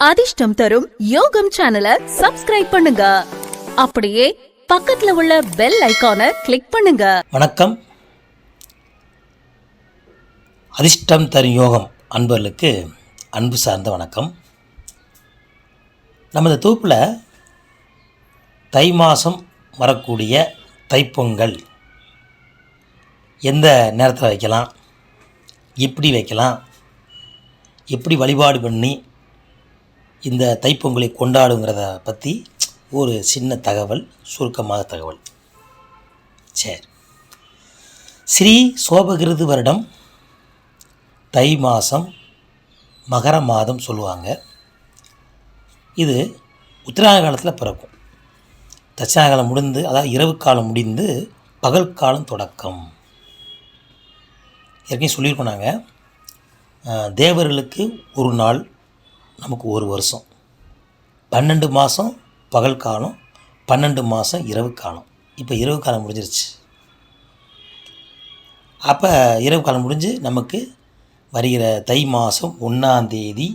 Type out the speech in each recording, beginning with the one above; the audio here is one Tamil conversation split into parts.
அதிர்ஷ்டம் தரும் யோகம் சேனலை சப்ஸ்கிரைப் பண்ணுங்க. அப்படியே பக்கத்துல உள்ள பெல் ஐகானை கிளிக் பண்ணுங்க. வணக்கம். அதிர்ஷ்டம் தரும் யோகம் அன்பர்களுக்கு அன்பு சார்ந்த வணக்கம். நமது தொகுப்பில் தை மாதம் வரக்கூடிய தைப்பொங்கல் எந்த நேரத்தில் வைக்கலாம், எப்படி வைக்கலாம், எப்படி வழிபாடு பண்ணி இந்த தைப்பொங்கலை கொண்டாடுங்கிறத பற்றி ஒரு சின்ன தகவல், சுருக்கமாக தகவல். சரி, ஸ்ரீ சோபகிருது வருடம் தை மாதம் மகர மாதம் சொல்லுவாங்க. இது உத்தராயண காலத்தில் பிறக்கும். தட்சிணாயன காலம் முடிந்து, அதாவது இரவு காலம் முடிந்து பகல் காலம் தொடக்கம். ஏற்கனவே சொல்லியிருக்கோம் நாங்கள், தேவர்களுக்கு ஒரு நாள், நமக்கு ஒரு வருஷம். 12 மாதம் பகல் காலம், 12 மாதம் இரவு காலம். இப்போ இரவு காலம் முடிஞ்சிருச்சு. அப்போ இரவு காலம் முடிஞ்சு நமக்கு வருகிற தை மாதம் 1ஆம் தேதி,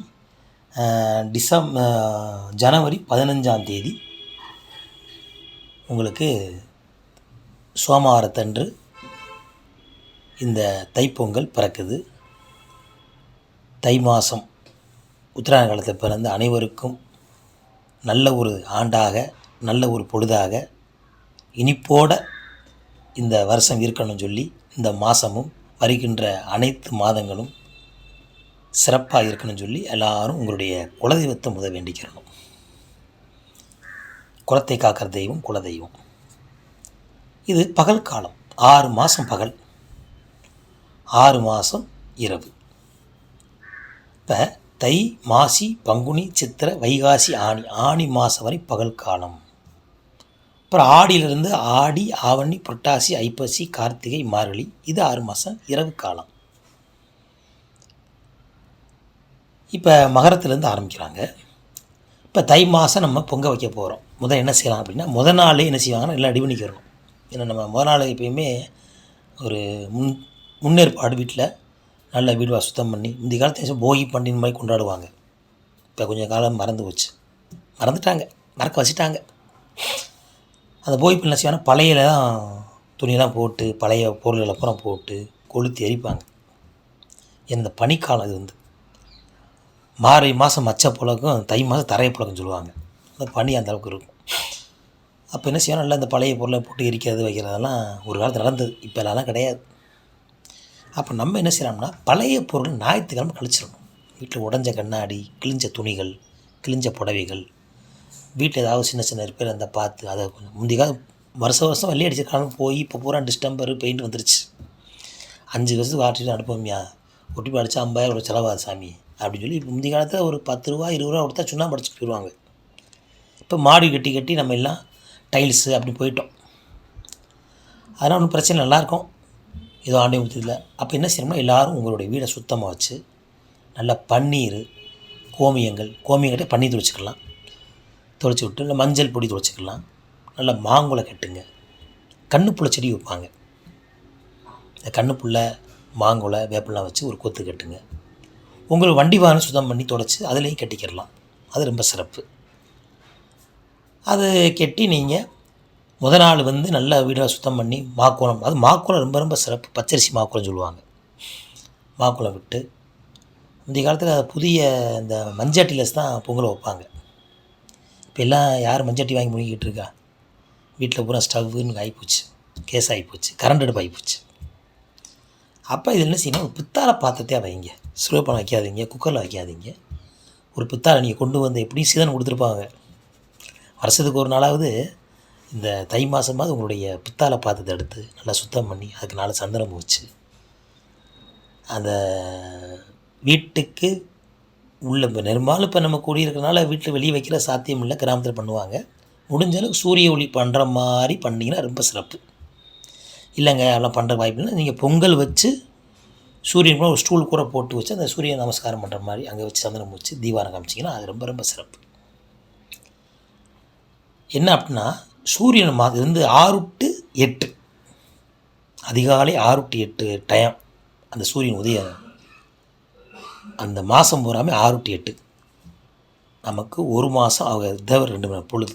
ஜனவரி 15ஆம் தேதி உங்களுக்கு சோமவாரத்தன்று இந்த தைப்பொங்கல் பிறக்குது. தை மாதம் உத்தராயண காலத்தில் பிறந்த அனைவருக்கும் நல்ல ஒரு ஆண்டாக, நல்ல ஒரு பொழுதாக, இனிப்போட இந்த வருஷம் இருக்கணும்னு சொல்லி, இந்த மாதமும் வருகின்ற அனைத்து மாதங்களும் சிறப்பாக இருக்கணும்னு சொல்லி எல்லாரும் உங்களுடைய குலதெய்வத்தை வேண்டிக்கிறணும். குலத்தை காக்கிற தெய்வம் குலதெய்வம். இது பகல் காலம், 6 மாதம் பகல், 6 மாதம் இரவு. இப்போ தை, மாசி, பங்குனி, சித்திரை, வைகாசி, ஆணி மாதம் வரை பகல் காலம். அப்புறம் ஆடியிலிருந்து ஆடி, ஆவணி, புரட்டாசி, ஐப்பசி, கார்த்திகை, மார்கழி, இது 6 மாதம் இரவு காலம். இப்போ மகரத்துலேருந்து ஆரம்பிக்கிறாங்க. இப்போ தை மாதம் நம்ம பொங்க வைக்க போகிறோம். முதல் என்ன செய்யலாம் அப்படின்னா, முதல் நாளே என்ன செய்வாங்கன்னா எல்லாம் ரெடி பண்ணிக்கிறணும். ஏன்னா நம்ம முதல் நாள் எப்பயுமே ஒரு முன்னேற்பாடு, வீட்டில் நல்ல வீடு சுத்தம் பண்ணி, இந்த காலத்தில் போகி பண்டிகை மாதிரி கொண்டாடுவாங்க. இப்போ கொஞ்சம் காலம் மறந்துட்டாங்க, மறக்க வச்சுட்டாங்க. அந்த போகி பண்டிகை செய்வாங்கன்னா பழையில தான் துணியெல்லாம் போட்டு, பழைய பொருள்களை அப்புறம் போட்டு கொளுத்தி எரிப்பாங்க. இந்த பனிக்காலம் இது மார்கழி மாதம் மச்ச புழக்கம், தை மாதம் தரைய புழக்கம் சொல்லுவாங்க. அந்த பனி அந்தளவுக்கு இருக்கும். அப்போ என்ன செய்யணும், நல்லா இந்த பழைய பொருளை போட்டு எரிக்கிறது, வைக்கிறதெல்லாம் ஒரு காலத்தில் நடந்தது. இப்போ எல்லாம் கிடையாது. அப்போ நம்ம என்ன செய்யலாம்னா, பழைய பொருள் ஞாயிற்றுக்கிழமை கழிச்சிடணும். வீட்டில் உடஞ்ச கண்ணாடி, கிழிஞ்ச துணிகள், கிழிஞ்ச புடவைகள், வீட்டில் ஏதாவது சின்ன சின்ன ரிப்பேர் அந்த பார்த்து அதை கொஞ்சம் முந்தைய வருஷம் வெள்ளை அடித்த காலம் போய் இப்போ பூரா டிஸ்டம்பர் பெயிண்ட் வந்துருச்சு. 5 வருஷத்துக்கு ஆட்டிட்டு அனுப்புவோம்யா, ஒட்டி அடித்தா 50,000 செலவாது சாமி அப்படின்னு சொல்லி, இப்போ முந்தைய காலத்தில் ஒரு 10 ரூபா 20 ரூபா கொடுத்தா சுண்ணாம்பு அடிச்சுட்டு போயிடுவாங்க. இப்போ மாடி கட்டி நம்ம எல்லாம் டைல்ஸு அப்படி போயிட்டோம். அதனால் ஒன்றும் பிரச்சனை, நல்லாயிருக்கும். ஏதோ ஆண்டை ஊற்றதில்லை. அப்போ என்ன செய்யணும்னா, எல்லோரும் உங்களுடைய வீடை சுத்தமாக வச்சு, நல்லா பன்னீர், கோமியங்கிட்ட பன்னீர் துடைச்சிக்கலாம், துடைச்சி விட்டு இல்லை மஞ்சள் பொடி துடைச்சிக்கலாம். நல்லா மாங்குளை கட்டுங்க. கண்ணுப்புள்ள செடி வைப்பாங்க. இந்த கண்ணுப்புள்ள, மாங்குளை, வேப்பெல்லாம் வச்சு ஒரு கொத்து கட்டுங்க. உங்களுக்கு வண்டி வாகனம் சுத்தம் பண்ணி துடைச்சி அதுலேயும் கட்டிக்கிடலாம். அது ரொம்ப சிறப்பு. அது கட்டி நீங்கள் முதல் நாள் நல்ல வீடாக சுத்தம் பண்ணி மாக்கோலம், அது மாக்கோலம் ரொம்ப ரொம்ப சிறப்பு. பச்சரிசி மாக்கோலம் சொல்லுவாங்க. மாக்கோலம் விட்டு, முந்தைய காலத்தில் புதிய இந்த மஞ்சட்டிலஸ் தான் பொங்கல் வைப்பாங்க. இப்போ எல்லாம் யார் மஞ்சட்டி வாங்கி முழுகிட்டு இருக்கா? வீட்டில் பூரா ஸ்டவ்வுன்னு ஆகிப்போச்சு, கேஸ் ஆகிப்போச்சு, கரண்ட் அடுப்பு ஆகிப்போச்சு. அப்போ இது என்ன செய்யணும், ஒரு பித்தாளை பாத்திரத்தையே வைங்க. ஸ்லோப்பான வைக்காதீங்க, குக்கரில் வைக்காதீங்க. ஒரு பித்தாளை நீங்கள் கொண்டு வந்து எப்படியும் சீதனம் கொடுத்துருப்பாங்க. வருஷத்துக்கு ஒரு நாளாவது இந்த தை மாதமாவது உங்களுடைய பித்தாளை பாத்திரத்தை எடுத்து நல்லா சுத்தம் பண்ணி, அதுக்கு 4 சந்தனம் வச்சு, அந்த வீட்டுக்கு உள்ள பெரும்பாலும் இப்போ நம்ம குடியிருக்கிறனால வீட்டில் வெளியே வைக்கிற சாத்தியம் இல்லை, கிராமத்தில் பண்ணுவாங்க. முடிஞ்ச அளவுக்கு சூரிய ஒளி பண்ணுற மாதிரி பண்ணிங்கன்னா ரொம்ப சிறப்பு. இல்லைங்க அதெல்லாம் பண்ணுற வாய்ப்பு இல்லை, நீங்கள் பொங்கல் வச்சு சூரியன் கூட ஒரு ஸ்டூல் கூட போட்டு வச்சு அந்த சூரிய நமஸ்காரம் பண்ணுற மாதிரி அங்கே வச்சு சந்தனம் வச்சு தீபாரம் காமிச்சிங்கன்னா அது ரொம்ப ரொம்ப சிறப்பு. என்ன அப்படின்னா, சூரியன் இது 6 to 8, அதிகாலை 6 to 8 டைம் அந்த சூரியன் உதயம். அந்த மாதம் பூராமே 6 to 8 நமக்கு ஒரு மாதம் அவங்க தேவை 2 மணி பொழுது.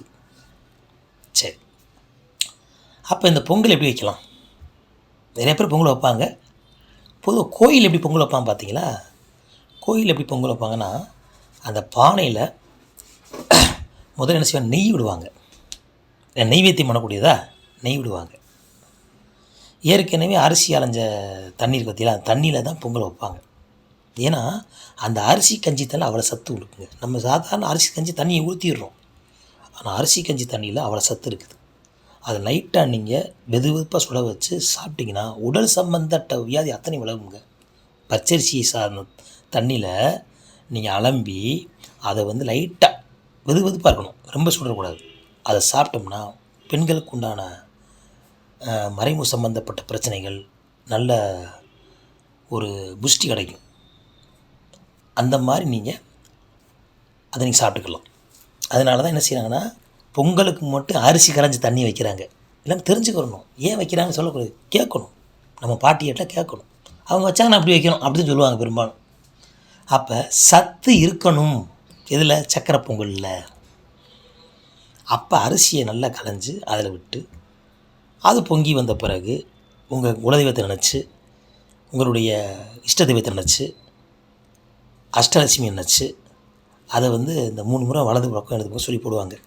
சரி, அப்போ இந்த பொங்கல் எப்படி வைக்கலாம்? நிறைய பேர் பொங்கல் வைப்பாங்க. பொதுவாக கோயில் எப்படி பொங்கல் வைப்பாங்க பார்த்தீங்களா? கோயில் எப்படி பொங்கல் வைப்பாங்கன்னா, அந்த பானையில் முதல்ல என்ன செய்வாங்க, நெய் விடுவாங்க. நெய்வேத்தியம் பண்ணக்கூடியதா நெய் விடுவாங்க. ஏற்கனவே அரிசி அலைஞ்ச தண்ணீர் பற்றிலாம் அந்த தண்ணியில் தான் பொங்கல் வைப்பாங்க. ஏன்னா அந்த அரிசி கஞ்சி தண்ணி அவ்வளோ சத்து இருக்குங்க. நம்ம சாதாரண அரிசி கஞ்சி தண்ணியை ஊற்றிடுறோம், ஆனால் அரிசி கஞ்சி தண்ணியில் அவ்வளோ சத்து இருக்குது. அதை நைட்டாக நீங்கள் வெதுவெதுப்பாக சுட வச்சு சாப்பிட்டிங்கன்னா உடல் சம்பந்தப்பட்ட வியாதி அத்தனை விலகுங்க. பச்சரிசி சார்ந்த தண்ணியில் நீங்கள் அலம்பி அதை லைட்டாக வெதுவெதுப்பாக இருக்கணும், ரொம்ப சுடக்கூடாது. அதை சாப்பிட்டோம்னா பெண்களுக்கு உண்டான மறைமுக சம்பந்தப்பட்ட பிரச்சனைகள் நல்ல ஒரு புஷ்டி கிடைக்கும். அந்த மாதிரி நீங்கள் அதை நீங்கள் சாப்பிட்டுக்கலாம். அதனால தான் என்ன செய்கிறாங்கன்னா, பொங்கலுக்கு மட்டும் அரிசி கரைஞ்சி தண்ணி வைக்கிறாங்க. இல்லைன்னு தெரிஞ்சுக்கிறணும், ஏன் வைக்கிறாங்கன்னு சொல்லக்கூடாது, கேட்கணும். நம்ம பாட்டியிட்ட கேட்கணும். அவங்க வச்சாங்கன்னா அப்படி வைக்கணும் அப்படின்னு சொல்லுவாங்க பெரும்பாலும். அப்போ சத்து இருக்கணும் இதில், சக்கரை பொங்கலில். அப்போ அரிசியை நல்லா களைஞ்சி அதில் விட்டு அது பொங்கி வந்த பிறகு உங்கள் குலதெய்வத்தை நினச்சி, உங்களுடைய இஷ்ட தெய்வத்தை நினச்சி, அஷ்டலட்சுமி நினச்சி அதை இந்த 3 முறை வலது பக்கம் இடது பக்கம் சொல்லி போடுவாங்க.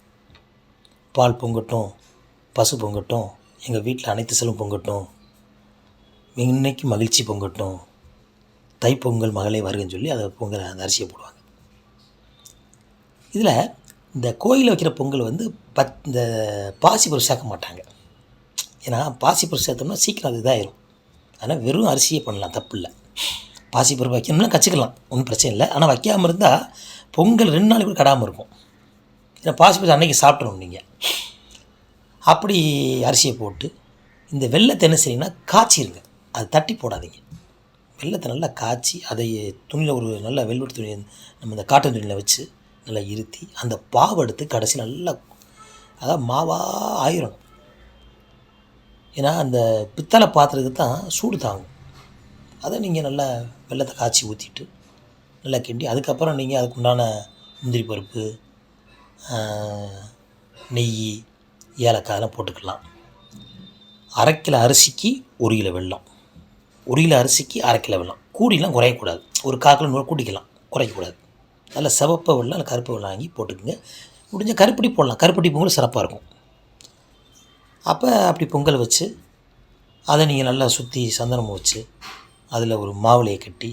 பால் பொங்கட்டும், பசு பொங்கட்டும், எங்கள் வீட்டில் அனைத்து செல்வம் பொங்கட்டும், இன்னைக்கு மகிழ்ச்சி பொங்கட்டும், தைப்பொங்கல் மகளே வருகன்னு சொல்லி அதை பொங்கல் அந்த அரிசியை போடுவாங்க. இதில் இந்த கோயிலில் வைக்கிற பொங்கல் இந்த பாசிப்பருப்பு சேர்க்க மாட்டாங்க. ஏன்னா பாசிப்பருப்பு சேர்த்தோம்னா சீக்கிரம் அது இதாகிடும். ஆனால் வெறும் அரிசியை பண்ணலாம், தப்பு இல்லை. பாசிப்பருப்பு வைக்கணும்னா கற்றுக்கலாம், ஒன்றும் பிரச்சனை இல்லை. ஆனால் வைக்காமல் இருந்தால் பொங்கல் 2 நாளைக்கு கூட கடாமல் இருக்கும். ஏன்னா பாசிப்பருப்பு அன்றைக்கி சாப்பிட்றணும் நீங்கள். அப்படி அரிசியை போட்டு இந்த வெல்லத்தை என்ன செய்யுங்கன்னா காய்ச்சிருங்க, அது தட்டி போடாதீங்க. வெல்லத்தை நல்லா காய்ச்சி அதை துணியில் ஒரு நல்ல வெல்வெட் துணி, நம்ம இந்த காட்டன் துணியில் வச்சு நல்லா இருத்தி அந்த பாவை எடுத்து கடைசி நல்லா அதாவது மாவாக ஆயிரும். ஏன்னா அந்த பித்தளை பாத்திரத்துக்கு தான் சூடு தாங்கும். அதை நீங்கள் நல்லா வெல்லத்தை காய்ச்சி ஊற்றிட்டு நல்லா கிண்டி அதுக்கப்புறம் நீங்கள் அதுக்குண்டான முந்திரி பருப்பு, நெய், ஏலக்காய் அதெல்லாம் போட்டுக்கலாம். 1/2 கிலோ அரிசிக்கு 1 கிலோ வெல்லம், 1 கிலோ அரிசிக்கு 1/2 கிலோ வெல்லம். கூடிலாம் குறையக்கூடாது, ஒரு 1/4 கிலோ கூட்டிக்கலாம், குறைக்கக்கூடாது. நல்ல சிவப்பை வெல்லம் இல்லை கருப்பு வெல்லம் வாங்கி போட்டுக்குங்க. முடிஞ்ச கருப்பட்டி போடலாம், கருப்பட்டி பொங்கல் சிறப்பாக இருக்கும். அப்போ அப்படி பொங்கல் வச்சு அதை நீங்கள் நல்லா சுற்றி சந்தனமும் வச்சு அதில் ஒரு மாவுளையை கட்டி,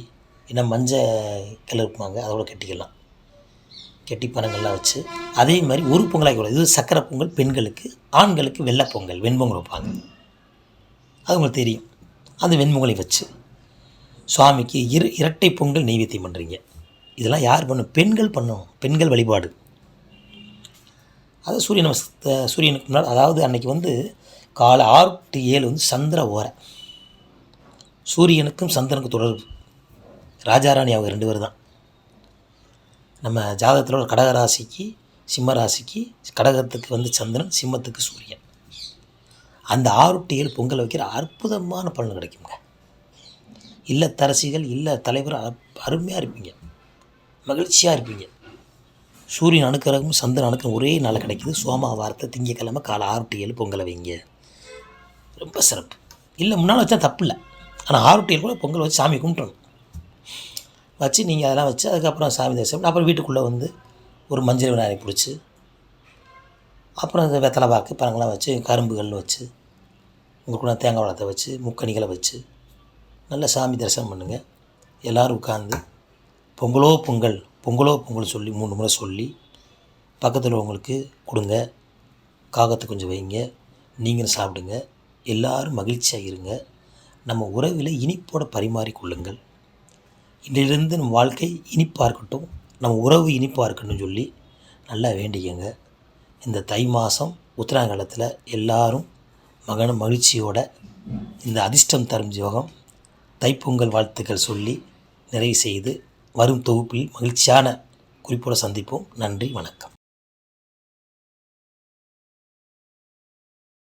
இன்னும் மஞ்சள் கிளறுப்பாங்க அதோட கட்டிக்கலாம். கெட்டி பனங்கள்லாம் வச்சு அதே மாதிரி ஒரு பொங்கலாக கூடாது. இது சக்கரை பொங்கல் பெண்களுக்கு, ஆண்களுக்கு வெள்ளை பொங்கல் வெண்பொங்கல் வைப்பாங்க, அது உங்களுக்கு தெரியும். அந்த வெண்பொங்கலை வச்சு சுவாமிக்கு இரட்டை பொங்கல் நெய்வேத்தியம் பண்ணுறீங்க. இதெல்லாம் யார் பண்ணணும்? பெண்கள் பண்ணணும், பெண்கள் வழிபாடு. அது சூரியனுக்கு முன்னாடி, அதாவது அன்றைக்கி காலை 6 to 7 சந்திர ஓரை. சூரியனுக்கும் சந்திரனுக்கும் தொடர்பு. ராஜாராணி அவங்க 2 பேர் தான். நம்ம ஜாதகத்தில் ஒரு கடகராசிக்கு சிம்ம ராசிக்கு, கடகத்துக்கு சந்திரன், சிம்மத்துக்கு சூரியன். அந்த 6 to 7 பொங்கல் வைக்கிற அற்புதமான பலன் கிடைக்குங்க. இல்லத்தரசிகள், இல்ல தலைவர் அருமையாக இருப்பீங்க, மகிழ்ச்சியாக இருப்பீங்க. சூரியன் அணுக்கிறதும் சந்திரன் அணுக்கிற ஒரே நாள் கிடைக்கிது. சோமவாரத்தை திங்கக்கிழமை காலை 6 to 7 பொங்கலை வைங்க, ரொம்ப சிறப்பு. இல்லை முன்னால் வச்சா தப்பு இல்லை, ஆனால் 6 to 7 கூட பொங்கல் வச்சு சாமி கும்பிட்டணும். வச்சு நீங்கள் அதெல்லாம் வச்சு அதுக்கப்புறம் சாமி தரிசனம், அப்புறம் வீட்டுக்குள்ளே ஒரு மஞ்சள் விநாயகரை பிடிச்சி, அப்புறம் இந்த வெத்தலை பாக்கு பழங்கள்லாம் வச்சு, கரும்புகள் வச்சு, உங்களுக்குள்ள தேங்காய் வளத்தை வச்சு, முக்கணிகளை வச்சு நல்லா சாமி தரிசனம் பண்ணுங்கள். எல்லோரும் உட்காந்து பொங்கலோ பொங்கல் பொங்கலோ பொங்கல் சொல்லி 3 முறை சொல்லி பக்கத்தில் உங்களுக்கு கொடுங்க. காகத்தை கொஞ்சம் வைங்க, நீங்களும் சாப்பிடுங்க. எல்லோரும் மகிழ்ச்சியாக இருங்க. நம்ம உறவில் இனிப்போடு பரிமாறிக்கொள்ளுங்கள். இன்றிலிருந்து நம்ம வாழ்க்கை இனிப்பாக இருக்கட்டும், நம்ம உறவு இனிப்பாக இருக்கணும்னு சொல்லி நல்லா வேண்டிக்கங்க. இந்த தை மாதம் உத்தராயணத்தில் எல்லோரும் மகிழ்ச்சியோட இந்த அதிர்ஷ்டம் தரும் யோகம் தைப்பொங்கல் வாழ்த்துக்கள் சொல்லி நிறைவு செய்து வரும் தொகுப்பில் மகிழ்ச்சியான குறிப்போடு சந்திப்போம். நன்றி, வணக்கம்.